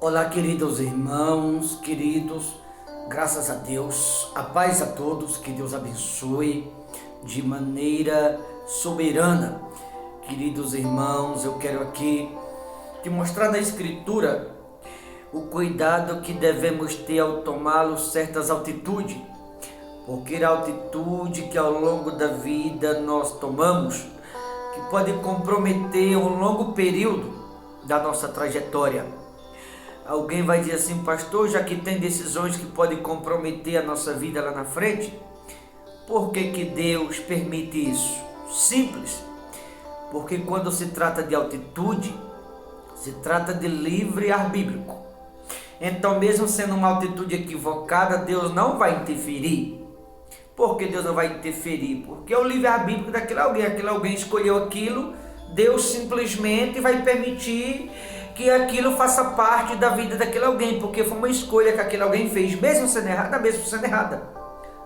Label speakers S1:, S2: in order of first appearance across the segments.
S1: Olá, queridos irmãos, queridos, graças a Deus, a paz a todos, que Deus abençoe de maneira soberana. Queridos irmãos, eu quero aqui te mostrar na Escritura o cuidado que devemos ter ao tomar certas altitudes, porque a altitude que ao longo da vida nós tomamos, que pode comprometer um longo período da nossa trajetória. Alguém vai dizer assim: pastor, já que tem decisões que podem comprometer a nossa vida lá na frente, por que Deus permite isso? Simples, porque quando se trata de altitude, se trata de livre-arbítrio. Então, mesmo sendo uma altitude equivocada, Deus não vai interferir. Por que Deus não vai interferir? Porque é o livre-arbítrio daquele alguém escolheu aquilo, Deus simplesmente vai permitir que aquilo faça parte da vida daquele alguém, porque foi uma escolha que aquele alguém fez, mesmo sendo errada.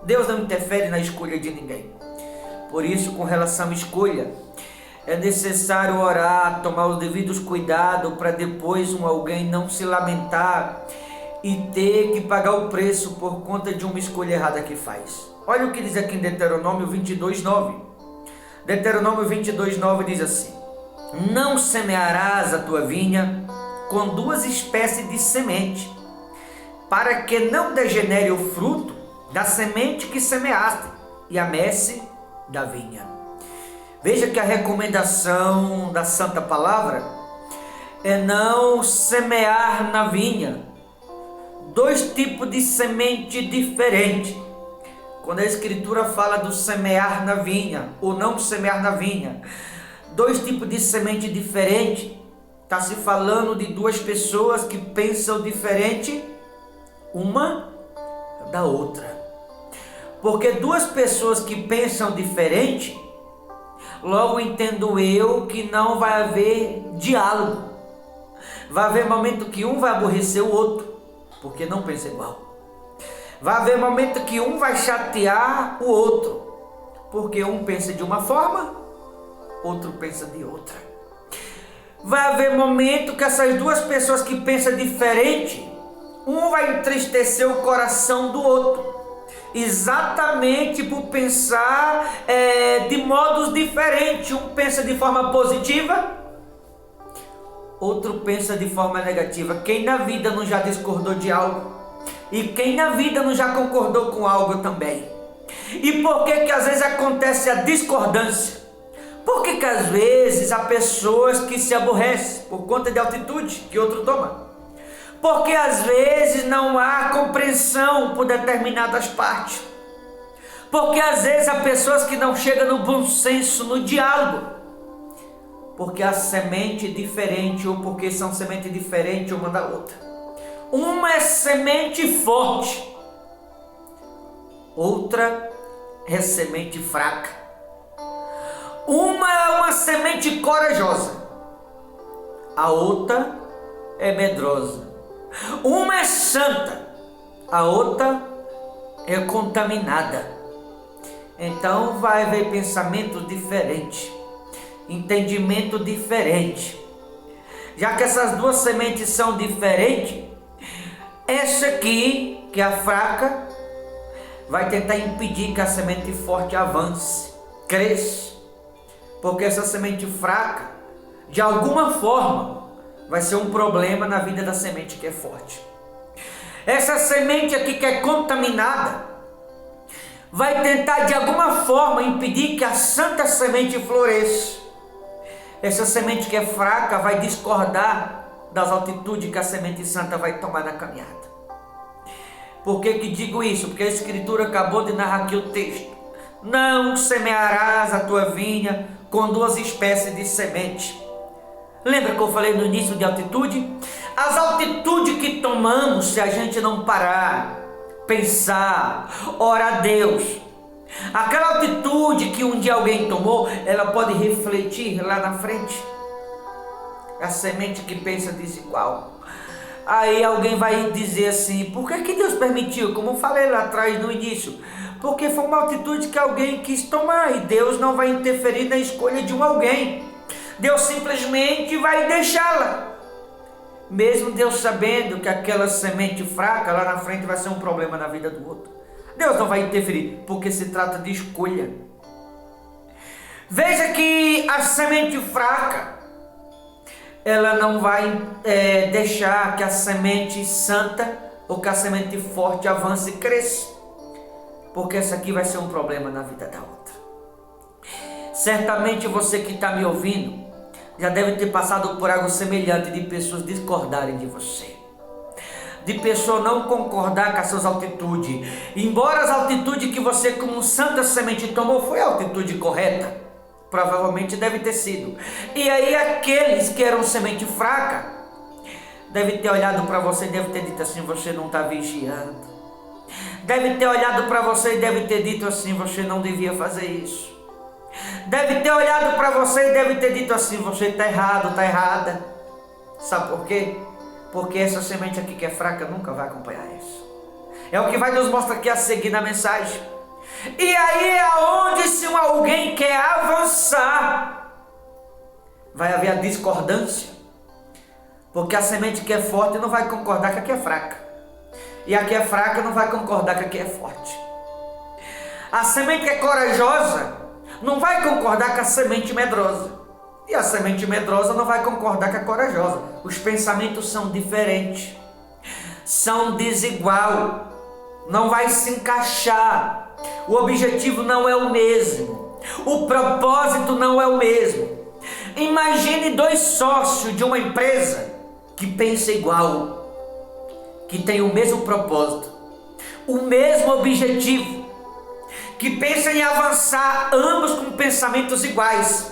S1: Deus não interfere na escolha de ninguém. Por isso, com relação à escolha, é necessário orar, tomar os devidos cuidados para depois alguém não se lamentar e ter que pagar o preço por conta de uma escolha errada que faz. Olha o que diz aqui em Deuteronômio 22:9. Deuteronômio 22:9 diz assim: não semearás a tua vinha com duas espécies de semente, para que não degenere o fruto da semente que semeaste e a messe da vinha. Veja que a recomendação da Santa Palavra é não semear na vinha dois tipos de semente diferentes. Quando a Escritura fala do semear na vinha ou não semear na vinha, dois tipos de semente diferentes, está se falando de duas pessoas que pensam diferente uma da outra. Porque duas pessoas que pensam diferente, logo entendo eu que não vai haver diálogo. Vai haver momento que um vai aborrecer o outro, porque não pensa igual. Vai haver momento que um vai chatear o outro, porque um pensa de uma forma, outro pensa de outra. Vai haver momento que essas duas pessoas que pensam diferente, um vai entristecer o coração do outro, exatamente por pensar de modos diferentes. Um pensa de forma positiva, outro pensa de forma negativa. Quem na vida não já discordou de algo? E quem na vida não já concordou com algo também? E por que às vezes acontece a discordância? Por que às vezes há pessoas que se aborrecem por conta de altitude que outro toma? Porque às vezes não há compreensão por determinadas partes. Porque às vezes há pessoas que não chegam no bom senso, no diálogo. Porque há semente diferente, ou porque são sementes diferentes uma da outra. Uma é semente forte, outra é semente fraca. Uma é uma semente corajosa, a outra é medrosa. Uma é santa, a outra é contaminada. Então vai haver pensamento diferente, entendimento diferente. Já que essas duas sementes são diferentes, essa aqui, que é a fraca, vai tentar impedir que a semente forte avance, cresça. Porque essa semente fraca, de alguma forma, vai ser um problema na vida da semente que é forte. Essa semente aqui que é contaminada, vai tentar de alguma forma impedir que a santa semente floresça. Essa semente que é fraca vai discordar das altitudes que a semente santa vai tomar na caminhada. Por que digo isso? Porque a Escritura acabou de narrar aqui o texto. Não semearás a tua vinha com duas espécies de semente. Lembra que eu falei no início de altitude? As altitudes que tomamos, se a gente não parar, pensar, orar a Deus, aquela altitude que um dia alguém tomou, ela pode refletir lá na frente. A semente que pensa desigual. Aí alguém vai dizer assim: por que Deus permitiu? Como eu falei lá atrás no início, porque foi uma atitude que alguém quis tomar, e Deus não vai interferir na escolha de alguém. Deus simplesmente vai deixá-la. Mesmo Deus sabendo que aquela semente fraca lá na frente vai ser um problema na vida do outro. Deus não vai interferir, porque se trata de escolha. Veja que a semente fraca, ela não vai deixar que a semente santa ou que a semente forte avance e cresça, porque essa aqui vai ser um problema na vida da outra. Certamente você que está me ouvindo já deve ter passado por algo semelhante, de pessoas discordarem de você, de pessoa não concordar com as suas altitudes, embora as altitudes que você como santa semente tomou foi a altitude correta, provavelmente deve ter sido. E aí aqueles que eram semente fraca deve ter olhado para você e deve ter dito assim: você não está vigiando. Deve ter olhado para você e deve ter dito assim: você não devia fazer isso. Deve ter olhado para você e deve ter dito assim: você está errado, está errada. Sabe por quê? Porque essa semente aqui que é fraca nunca vai acompanhar isso. É o que vai nos mostrar aqui a seguir na mensagem. E aí é onde, se alguém quer avançar, vai haver a discordância. Porque a semente que é forte não vai concordar com a que é fraca. E a que é fraca não vai concordar com a que é forte. A semente que é corajosa não vai concordar com a semente medrosa. E a semente medrosa não vai concordar com a corajosa. Os pensamentos são diferentes. São desigual. Não vai se encaixar. O objetivo não é o mesmo. O propósito não é o mesmo. Imagine dois sócios de uma empresa que pensam igual, que tem o mesmo propósito, o mesmo objetivo, que pensam em avançar, ambos com pensamentos iguais.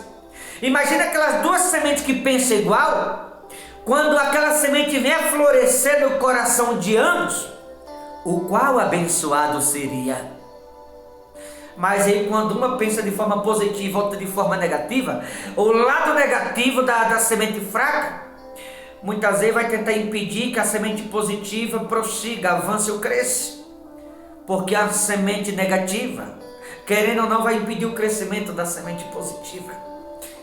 S1: Imagina aquelas duas sementes que pensam igual, quando aquela semente vem a florescer no coração de ambos, o qual abençoado seria? Mas aí quando uma pensa de forma positiva e outra de forma negativa, o lado negativo da semente fraca, muitas vezes vai tentar impedir que a semente positiva prossiga, avance ou cresça. Porque a semente negativa, querendo ou não, vai impedir o crescimento da semente positiva.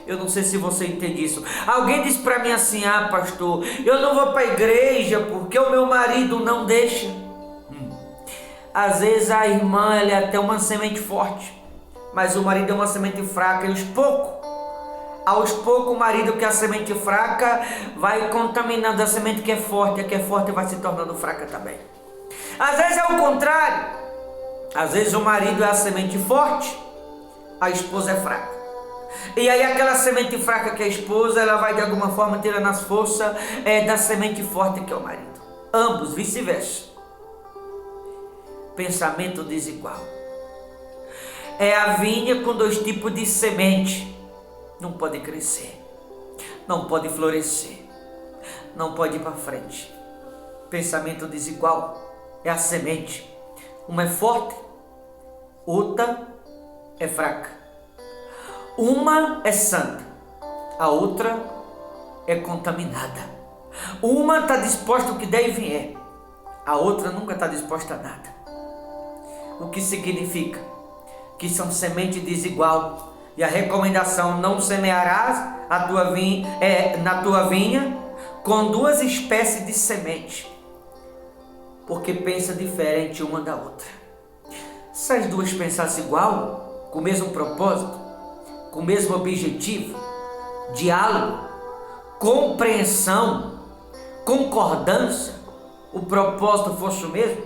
S1: Eu não sei se você entende isso. Alguém disse para mim assim: ah, pastor, eu não vou para a igreja porque o meu marido não deixa. Às vezes a irmã, ela é até uma semente forte, mas o marido é uma semente fraca, e aos poucos o marido que é a semente fraca vai contaminando a semente que é forte, e a que é forte vai se tornando fraca também. Às vezes é o contrário. Às vezes o marido é a semente forte, a esposa é fraca. E aí aquela semente fraca que é a esposa, ela vai de alguma forma tirando as forças da semente forte que é o marido. Ambos, vice-versa. Pensamento desigual. É a vinha com dois tipos de semente. Não pode crescer, não pode florescer, não pode ir para frente. Pensamento desigual é a semente. Uma é forte, outra é fraca. Uma é santa, a outra é contaminada. Uma está disposta ao que der e vier, a outra nunca está disposta a nada. O que significa? Que são semente desigual. E a recomendação: não semearás na tua vinha com duas espécies de semente, porque pensa diferente uma da outra. Se as duas pensassem igual, com o mesmo propósito, com o mesmo objetivo, diálogo, compreensão, concordância, o propósito fosse o mesmo,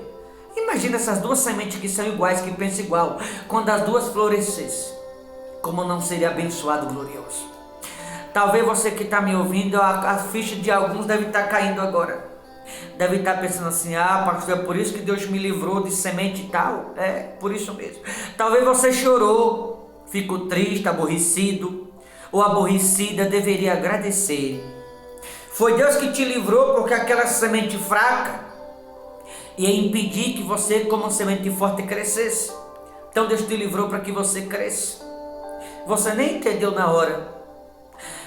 S1: imagina essas duas sementes que são iguais, que pensam igual, quando as duas florescessem, como não seria abençoado, glorioso. Talvez você que está me ouvindo, a ficha de alguns deve estar caindo agora. Deve estar pensando assim: ah, pastor, é por isso que Deus me livrou de semente e tal. É, por isso mesmo. Talvez você chorou, ficou triste, aborrecido, ou aborrecida, deveria agradecer. Foi Deus que te livrou, porque aquela semente fraca ia impedir que você, como semente forte, crescesse. Então Deus te livrou para que você cresça. Você nem entendeu na hora.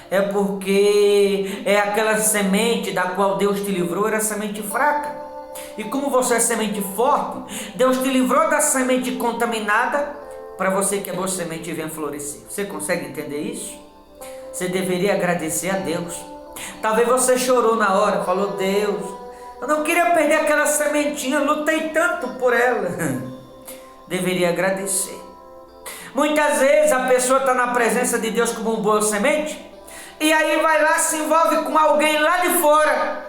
S1: É porque aquela semente da qual Deus te livrou era semente fraca. E como você é semente forte, Deus te livrou da semente contaminada para você que é boa semente e venha florescer. Você consegue entender isso? Você deveria agradecer a Deus. Talvez você chorou na hora, falou: Deus, eu não queria perder aquela sementinha, lutei tanto por ela. Deveria agradecer. Muitas vezes a pessoa está na presença de Deus como uma boa semente, e aí vai lá, se envolve com alguém lá de fora,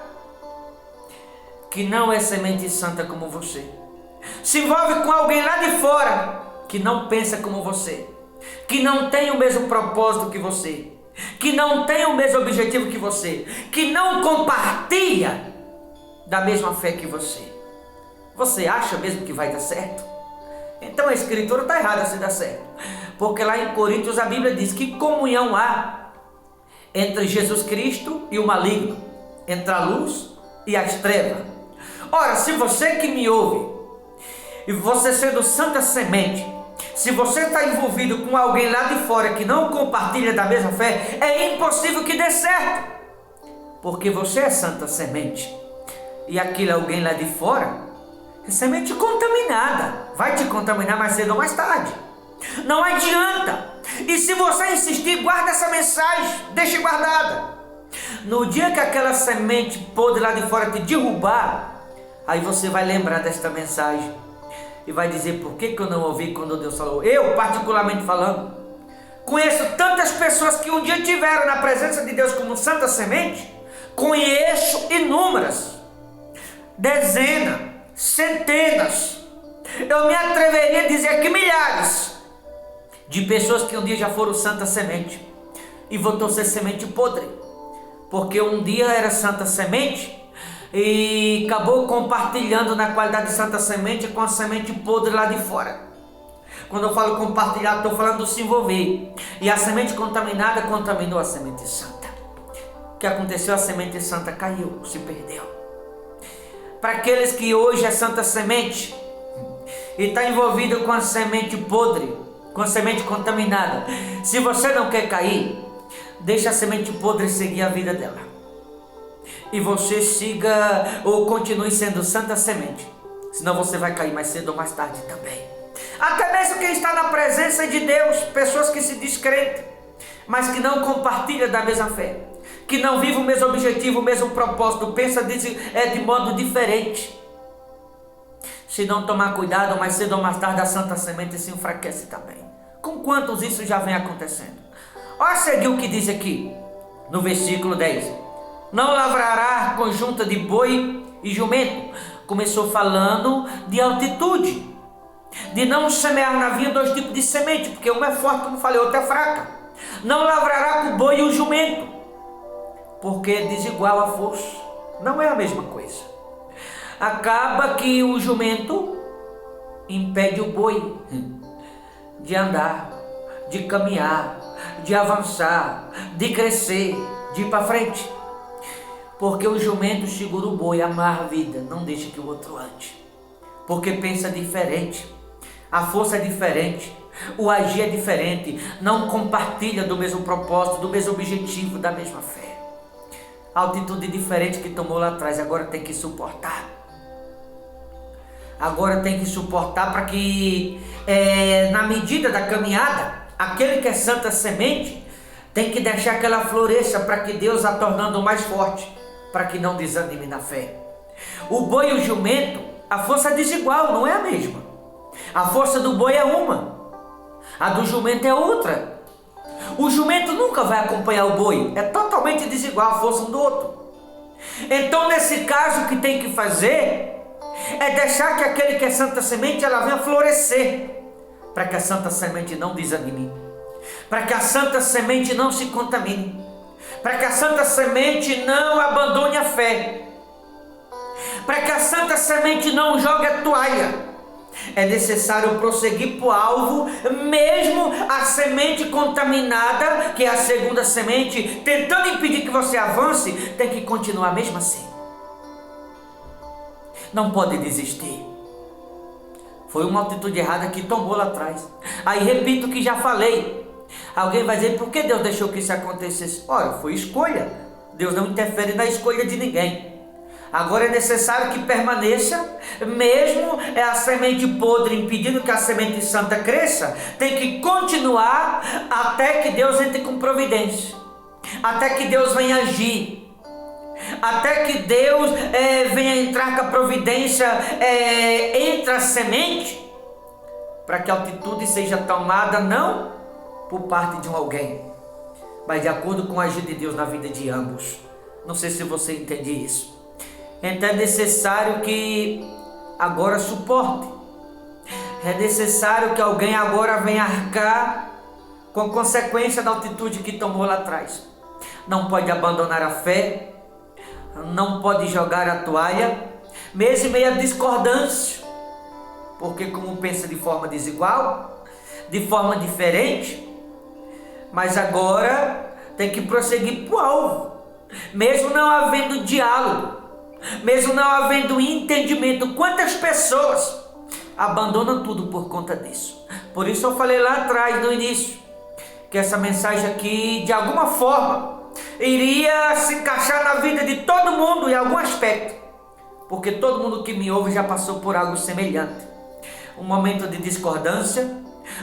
S1: que não é semente santa como você. Se envolve com alguém lá de fora, que não pensa como você, que não tem o mesmo propósito que você, que não tem o mesmo objetivo que você, que não compartilha da mesma fé que você. Você acha mesmo que vai dar certo? Então a escritura está errada se dá certo. Porque lá em Coríntios a Bíblia diz que comunhão há entre Jesus Cristo e o maligno, entre a luz e as trevas. Ora, se você que me ouve, e você sendo santa semente, se você está envolvido com alguém lá de fora que não compartilha da mesma fé, é impossível que dê certo. Porque você é santa semente, e aquele alguém lá de fora é semente contaminada, vai te contaminar mais cedo ou mais tarde. Não adianta. E se você insistir, guarda essa mensagem, deixe guardada. No dia que aquela semente podre lá de fora te derrubar, aí você vai lembrar desta mensagem e vai dizer: por que eu não ouvi quando Deus falou? Eu, particularmente falando, conheço tantas pessoas que um dia estiveram na presença de Deus como santa semente. Conheço inúmeras, dezenas, centenas, eu me atreveria a dizer que milhares de pessoas que um dia já foram santa semente e voltou a ser semente podre, porque um dia era santa semente e acabou compartilhando na qualidade de santa semente com a semente podre lá de fora. Quando eu falo compartilhar, estou falando de se envolver, e a semente contaminada contaminou a semente santa. O que aconteceu? A semente santa caiu, se perdeu. Para aqueles que hoje é santa semente e está envolvido com a semente podre, com a semente contaminada, se você não quer cair, deixa a semente podre seguir a vida dela, e você siga ou continue sendo santa semente, senão você vai cair mais cedo ou mais tarde também. Até mesmo quem está na presença de Deus, pessoas que se descrentem, mas que não compartilham da mesma fé, que não vivem o mesmo objetivo, o mesmo propósito, pensa de modo diferente. Se não tomar cuidado, mais cedo ou mais tarde a santa semente se enfraquece também. Com quantos isso já vem acontecendo? Olha seguir o que diz aqui no versículo 10: não lavrará conjunta de boi e jumento. Começou falando de altitude, de não semear na vinha dois tipos de semente, porque uma é forte, como falei, outra é fraca. Não lavrará com o boi e o jumento, porque é desigual a força, não é a mesma coisa. Acaba que o jumento impede o boi de andar, de caminhar, de avançar, de crescer, de ir para frente. Porque o jumento segura o boi, amarra a vida, não deixa que o outro ande. Porque pensa diferente, a força é diferente, o agir é diferente, não compartilha do mesmo propósito, do mesmo objetivo, da mesma fé. A altitude diferente que tomou lá atrás, agora tem que suportar. Agora tem que suportar para que, na medida da caminhada, aquele que é santa semente tem que deixar que ela floresça, para que Deus a tornando mais forte, para que não desanime na fé. O boi e o jumento, a força é desigual, não é a mesma. A força do boi é uma, a do jumento é outra. O jumento nunca vai acompanhar o boi, é totalmente desigual a força um do outro. Então, nesse caso, o que tem que fazer é deixar que aquele que é santa semente, ela venha florescer, para que a santa semente não desanime, para que a santa semente não se contamine, para que a santa semente não abandone a fé, para que a santa semente não jogue a toalha. É necessário prosseguir para o alvo, mesmo a semente contaminada, que é a segunda semente, tentando impedir que você avance, tem que continuar mesmo assim. Não pode desistir. Foi uma atitude errada que tomou lá atrás. Aí repito o que já falei. Alguém vai dizer: por que Deus deixou que isso acontecesse? Ora, foi escolha. Deus não interfere na escolha de ninguém. Agora é necessário que permaneça, mesmo a semente podre impedindo que a semente santa cresça, tem que continuar até que Deus entre com providência, até que Deus venha agir. até que Deus venha entrar com a providência entre a semente, para que a atitude seja tomada não por parte de um alguém, mas de acordo com a agir de Deus na vida de ambos. Não sei se você entende isso. Então é necessário que agora suporte. É necessário que alguém agora venha arcar com a consequência da atitude que tomou lá atrás. Não pode abandonar a fé, não pode jogar a toalha, mesmo em meio à discordância, porque como pensa de forma desigual, de forma diferente, mas agora tem que prosseguir para o alvo, mesmo não havendo diálogo, mesmo não havendo entendimento. Quantas pessoas abandonam tudo por conta disso? Por isso eu falei lá atrás, no início, que essa mensagem aqui, de alguma forma, iria se encaixar na vida de todo mundo em algum aspecto, porque todo mundo que me ouve já passou por algo semelhante. Um momento de discordância,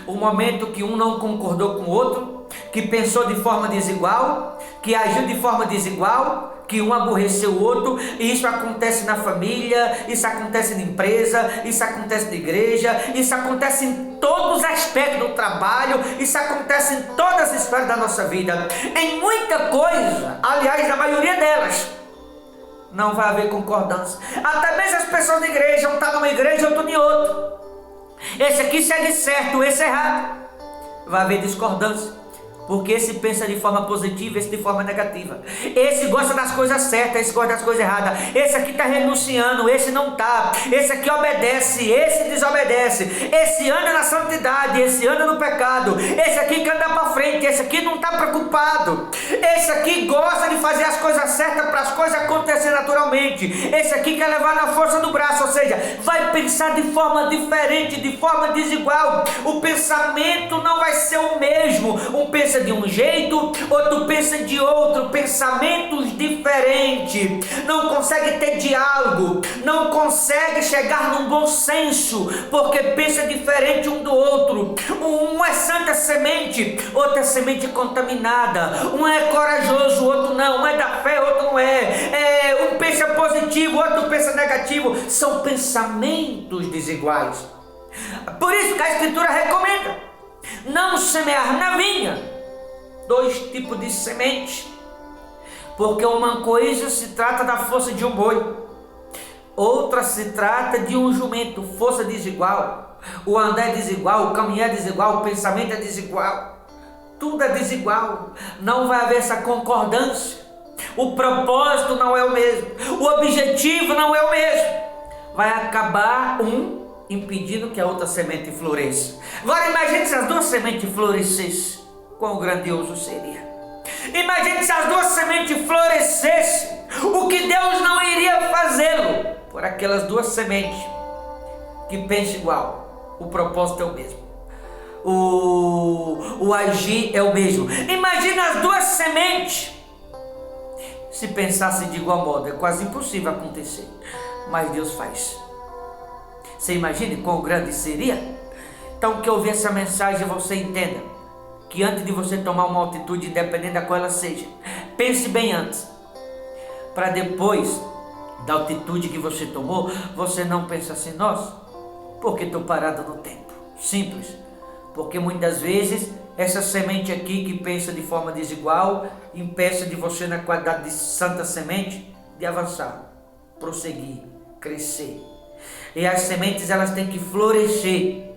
S1: um momento que um não concordou com o outro, que pensou de forma desigual, que agiu de forma desigual, que um aborreceu o outro. E isso acontece na família, isso acontece na empresa, isso acontece na igreja, isso acontece em todos os aspectos do trabalho, isso acontece em todas as esferas da nossa vida. Em muita coisa, aliás, na maioria delas, não vai haver concordância. Até mesmo as pessoas da igreja, um está numa igreja, outro em outro. Esse aqui segue certo, esse errado. Vai haver discordância, porque esse pensa de forma positiva, esse de forma negativa. Esse gosta das coisas certas, esse gosta das coisas erradas. Esse aqui está renunciando, esse não está. Esse aqui obedece, esse desobedece. Esse anda na santidade, esse anda no pecado. Esse aqui quer andar para frente, esse aqui não está preocupado. Esse aqui gosta de fazer as coisas certas para as coisas acontecerem naturalmente. Esse aqui quer levar na força do braço, ou seja, vai pensar de forma diferente, de forma desigual. O pensamento não vai ser o mesmo. Um pensa de um jeito, outro pensa de outro, pensamentos diferentes, não consegue ter diálogo, não consegue chegar num bom senso, porque pensa diferente um do outro. Um é santa semente, outro é semente contaminada. Um é corajoso, outro não. Um é da fé, outro não é. Um pensa positivo, outro pensa negativo. São pensamentos desiguais. Por isso que a Escritura recomenda não semear na vinha dois tipos de semente, porque uma coisa se trata da força de um boi, outra se trata de um jumento. Força desigual, o andar é desigual, o caminhar é desigual, o pensamento é desigual, tudo é desigual. Não vai haver essa concordância, o propósito não é o mesmo, o objetivo não é o mesmo. Vai acabar um impedindo que a outra semente floresça. Agora imagine se as duas sementes florescessem, quão grandioso seria. Imagine se as duas sementes florescessem, o que Deus não iria fazê-lo por aquelas duas sementes que pensam igual. O propósito é o mesmo, o agir é o mesmo. Imagine as duas sementes se pensassem de igual modo. É quase impossível acontecer, mas Deus faz. Você imagine quão grande seria? Então, que ouvir essa mensagem, você entenda que antes de você tomar uma atitude, independente da qual ela seja, pense bem antes, para depois da atitude que você tomou, você não pensa assim: nossa, por que estou parado no tempo? Simples, porque muitas vezes essa semente aqui que pensa de forma desigual impeça de você, na qualidade de santa semente, de avançar, prosseguir, crescer. E as sementes, elas têm que florescer,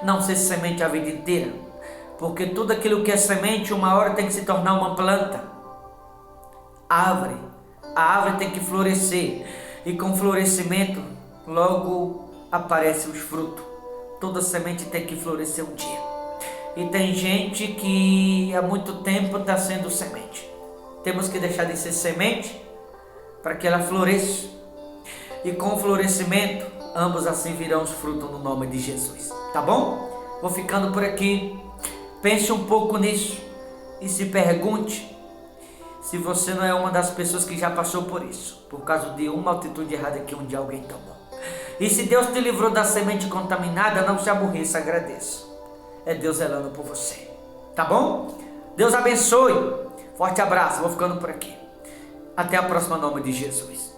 S1: não ser semente a vida inteira, porque tudo aquilo que é semente, uma hora tem que se tornar uma planta, árvore. A árvore tem que florescer, e com florescimento logo aparecem os frutos. Toda semente tem que florescer um dia. E tem gente que há muito tempo está sendo semente. Temos que deixar de ser semente para que ela floresça, e com o florescimento ambos assim virão os frutos no nome de Jesus. Tá bom? Vou ficando por aqui. Pense um pouco nisso e se pergunte se você não é uma das pessoas que já passou por isso, por causa de uma atitude errada que um dia alguém tomou. E se Deus te livrou da semente contaminada, não se aborreça, agradeça. É Deus zelando por você. Tá bom? Deus abençoe. Forte abraço. Vou ficando por aqui. Até a próxima, em nome de Jesus.